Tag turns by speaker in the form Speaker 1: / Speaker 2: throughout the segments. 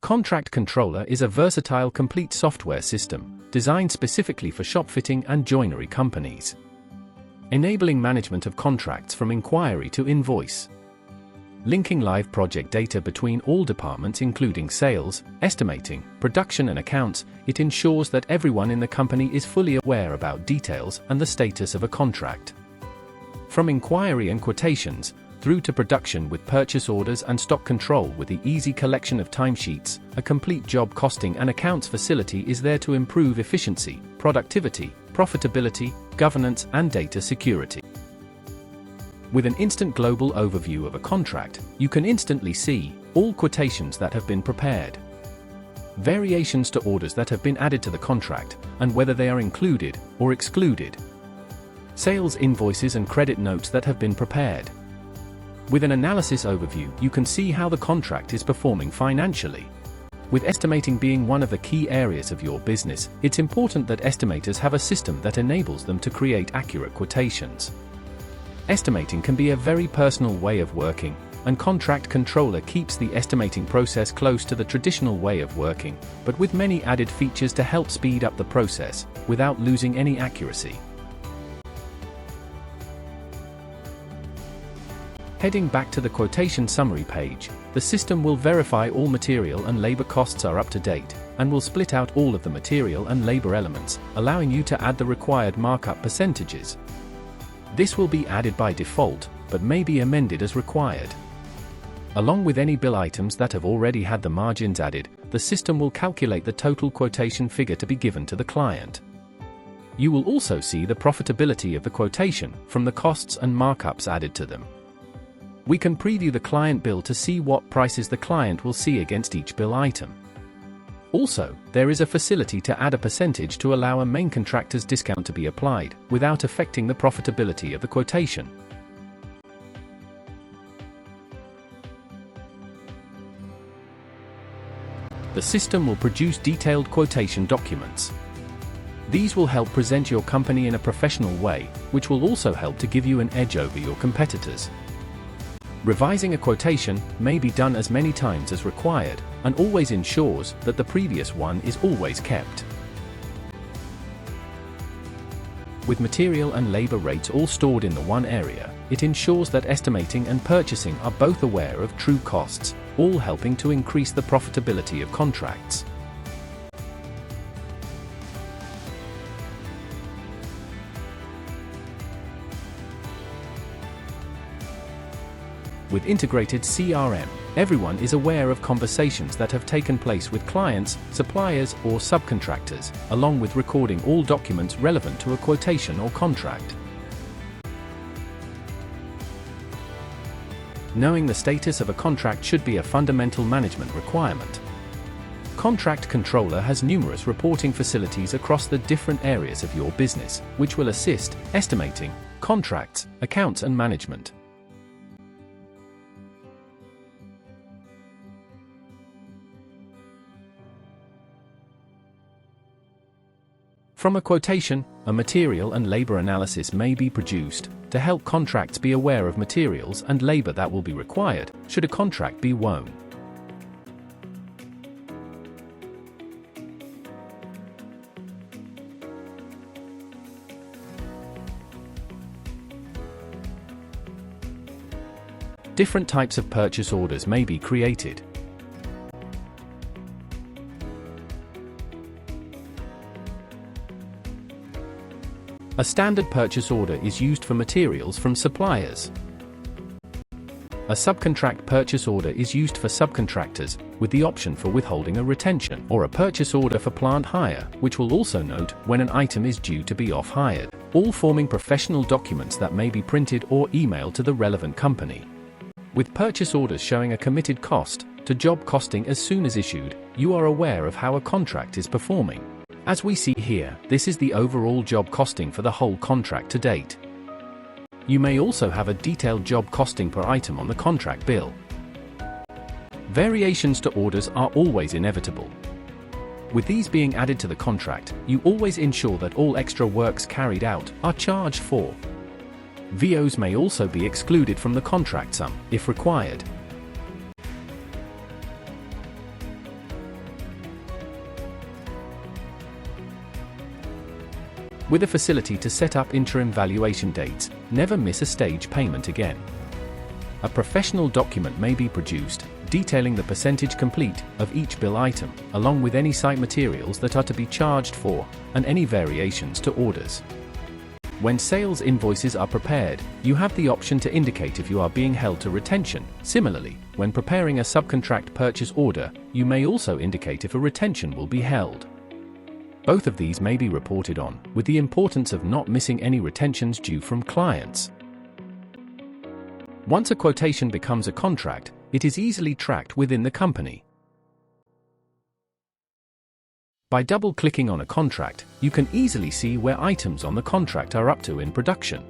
Speaker 1: Contract Controller is a versatile complete software system designed specifically for shopfitting and joinery companies, enabling management of contracts from inquiry to invoice. Linking live project data between all departments including sales, estimating, production and accounts, it ensures that everyone in the company is fully aware about details and the status of a contract. From inquiry and quotations, through to production with purchase orders and stock control with the easy collection of timesheets, a complete job costing and accounts facility is there to improve efficiency, productivity, profitability, governance and data security. With an instant global overview of a contract, you can instantly see all quotations that have been prepared, variations to orders that have been added to the contract, and whether they are included or excluded, sales invoices and credit notes that have been prepared. With an analysis overview, you can see how the contract is performing financially. With estimating being one of the key areas of your business, it's important that estimators have a system that enables them to create accurate quotations. Estimating can be a very personal way of working, and Contract Controller keeps the estimating process close to the traditional way of working, but with many added features to help speed up the process, without losing any accuracy. Heading back to the quotation summary page, the system will verify all material and labor costs are up to date, and will split out all of the material and labor elements, allowing you to add the required markup percentages. This will be added by default, but may be amended as required. Along with any bill items that have already had the margins added, the system will calculate the total quotation figure to be given to the client. You will also see the profitability of the quotation from the costs and markups added to them. We can preview the client bill to see what prices the client will see against each bill item. Also, there is a facility to add a percentage to allow a main contractor's discount to be applied, without affecting the profitability of the quotation. The system will produce detailed quotation documents. These will help present your company in a professional way, which will also help to give you an edge over your competitors. Revising a quotation may be done as many times as required, and always ensures that the previous one is always kept. With material and labor rates all stored in the one area, it ensures that estimating and purchasing are both aware of true costs, all helping to increase the profitability of contracts. With integrated CRM, everyone is aware of conversations that have taken place with clients, suppliers, or subcontractors, along with recording all documents relevant to a quotation or contract. Knowing the status of a contract should be a fundamental management requirement. Contract Controller has numerous reporting facilities across the different areas of your business, which will assist estimating, contracts, accounts and management. From a quotation, a material and labor analysis may be produced to help contracts be aware of materials and labor that will be required should a contract be won. Different types of purchase orders may be created. A standard purchase order is used for materials from suppliers. A subcontract purchase order is used for subcontractors, with the option for withholding a retention, or a purchase order for plant hire, which will also note when an item is due to be off-hired, all forming professional documents that may be printed or emailed to the relevant company. With purchase orders showing a committed cost to job costing as soon as issued, you are aware of how a contract is performing. As we see here, this is the overall job costing for the whole contract to date. You may also have a detailed job costing per item on the contract bill. Variations to orders are always inevitable. With these being added to the contract, you always ensure that all extra works carried out are charged for. VOs may also be excluded from the contract sum, if required. With a facility to set up interim valuation dates, never miss a stage payment again. A professional document may be produced, detailing the percentage complete of each bill item, along with any site materials that are to be charged for, and any variations to orders. When sales invoices are prepared, you have the option to indicate if you are being held to retention. Similarly, when preparing a subcontract purchase order, you may also indicate if a retention will be held. Both of these may be reported on, with the importance of not missing any retentions due from clients. Once a quotation becomes a contract, it is easily tracked within the company. By double-clicking on a contract, you can easily see where items on the contract are up to in production,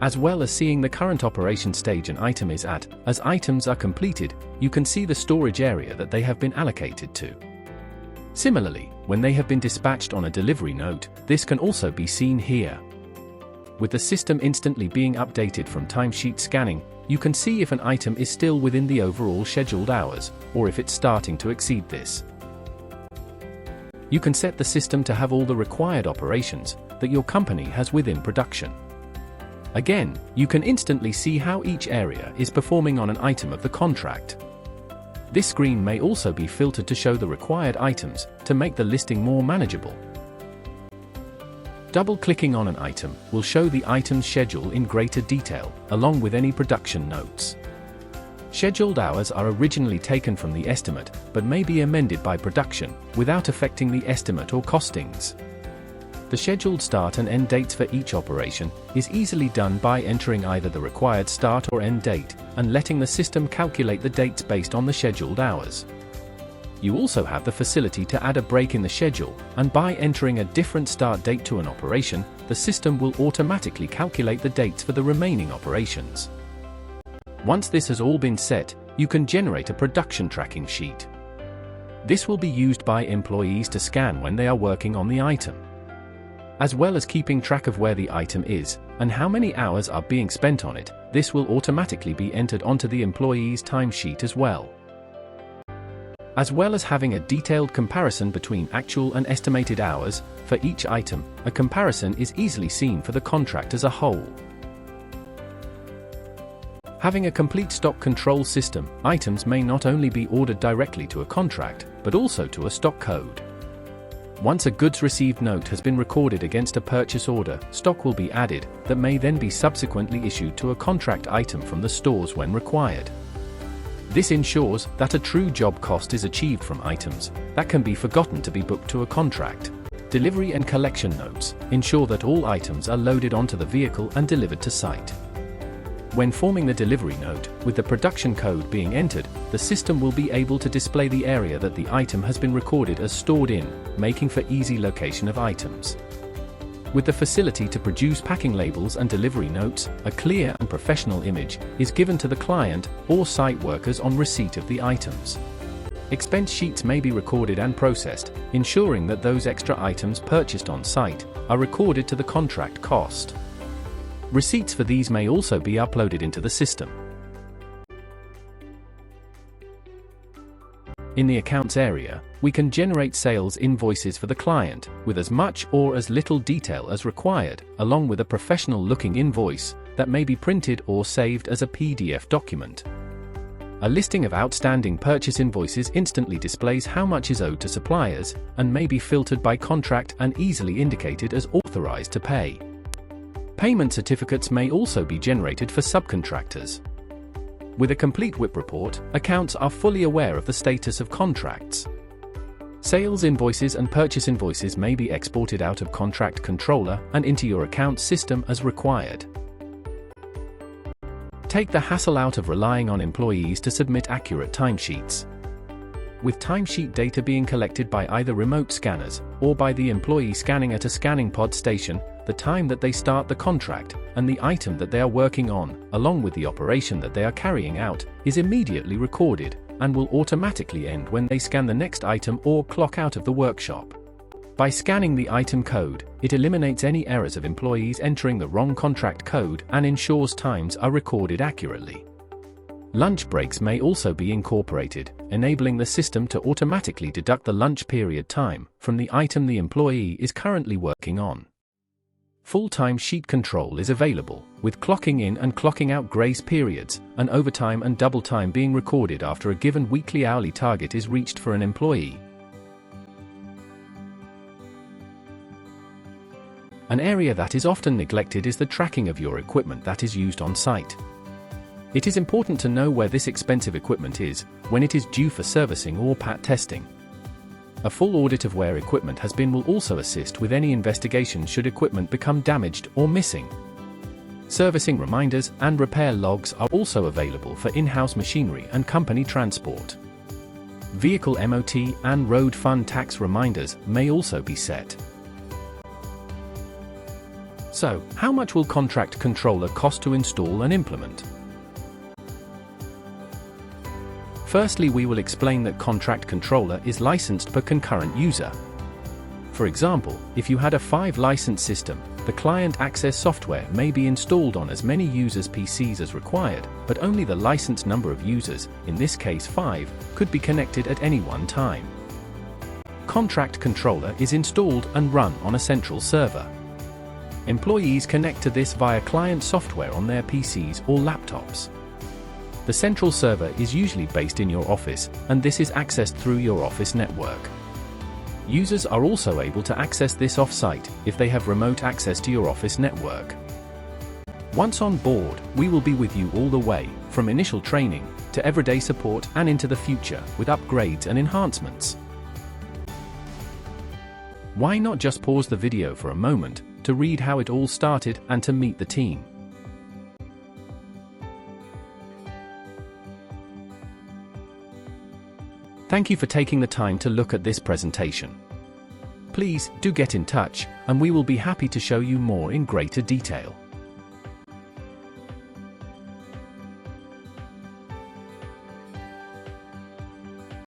Speaker 1: as well as seeing the current operation stage an item is at. As items are completed, you can see the storage area that they have been allocated to. Similarly, when they have been dispatched on a delivery note, this can also be seen here. With the system instantly being updated from timesheet scanning, you can see if an item is still within the overall scheduled hours, or if it's starting to exceed this. You can set the system to have all the required operations that your company has within production. Again, you can instantly see how each area is performing on an item of the contract. This screen may also be filtered to show the required items to make the listing more manageable. Double-clicking on an item will show the item's schedule in greater detail, along with any production notes. Scheduled hours are originally taken from the estimate, but may be amended by production, without affecting the estimate or costings. The scheduled start and end dates for each operation is easily done by entering either the required start or end date, and letting the system calculate the dates based on the scheduled hours. You also have the facility to add a break in the schedule, and by entering a different start date to an operation, the system will automatically calculate the dates for the remaining operations. Once this has all been set, you can generate a production tracking sheet. This will be used by employees to scan when they are working on the item. As well as keeping track of where the item is, and how many hours are being spent on it, this will automatically be entered onto the employee's timesheet as well. As well as having a detailed comparison between actual and estimated hours for each item, a comparison is easily seen for the contract as a whole. Having a complete stock control system, items may not only be ordered directly to a contract, but also to a stock code. Once a goods received note has been recorded against a purchase order, stock will be added, that may then be subsequently issued to a contract item from the stores when required. This ensures that a true job cost is achieved from items that can be forgotten to be booked to a contract. Delivery and collection notes ensure that all items are loaded onto the vehicle and delivered to site. When forming the delivery note, with the production code being entered, the system will be able to display the area that the item has been recorded as stored in, making for easy location of items. With the facility to produce packing labels and delivery notes, a clear and professional image is given to the client or site workers on receipt of the items. Expense sheets may be recorded and processed, ensuring that those extra items purchased on site are recorded to the contract cost. Receipts for these may also be uploaded into the system. In the accounts area, we can generate sales invoices for the client, with as much or as little detail as required, along with a professional-looking invoice that may be printed or saved as a PDF document. A listing of outstanding purchase invoices instantly displays how much is owed to suppliers, and may be filtered by contract and easily indicated as authorized to pay. Payment certificates may also be generated for subcontractors. With a complete WIP report, accounts are fully aware of the status of contracts. Sales invoices and purchase invoices may be exported out of Contract Controller and into your accounts system as required. Take the hassle out of relying on employees to submit accurate timesheets. With timesheet data being collected by either remote scanners or by the employee scanning at a scanning pod station, the time that they start the contract and the item that they are working on, along with the operation that they are carrying out, is immediately recorded and will automatically end when they scan the next item or clock out of the workshop. By scanning the item code, it eliminates any errors of employees entering the wrong contract code and ensures times are recorded accurately. Lunch breaks may also be incorporated, enabling the system to automatically deduct the lunch period time from the item the employee is currently working on. Full-time sheet control is available, with clocking in and clocking out grace periods, and overtime and double time being recorded after a given weekly hourly target is reached for an employee. An area that is often neglected is the tracking of your equipment that is used on site. It is important to know where this expensive equipment is, when it is due for servicing or pat testing. A full audit of where equipment has been will also assist with any investigation should equipment become damaged or missing. Servicing reminders and repair logs are also available for in-house machinery and company transport. Vehicle MOT and road fund tax reminders may also be set. So, how much will Contract Controller cost to install and implement? Firstly, we will explain that Contract Controller is licensed per concurrent user. For example, if you had a 5-license system, the client access software may be installed on as many users' PCs as required, but only the licensed number of users, in this case 5, could be connected at any one time. Contract Controller is installed and run on a central server. Employees connect to this via client software on their PCs or laptops. The central server is usually based in your office, and this is accessed through your office network. Users are also able to access this off-site if they have remote access to your office network. Once on board, we will be with you all the way, from initial training to everyday support and into the future with upgrades and enhancements. Why not just pause the video for a moment to read how it all started and to meet the team? Thank you for taking the time to look at this presentation. Please do get in touch, and we will be happy to show you more in greater detail.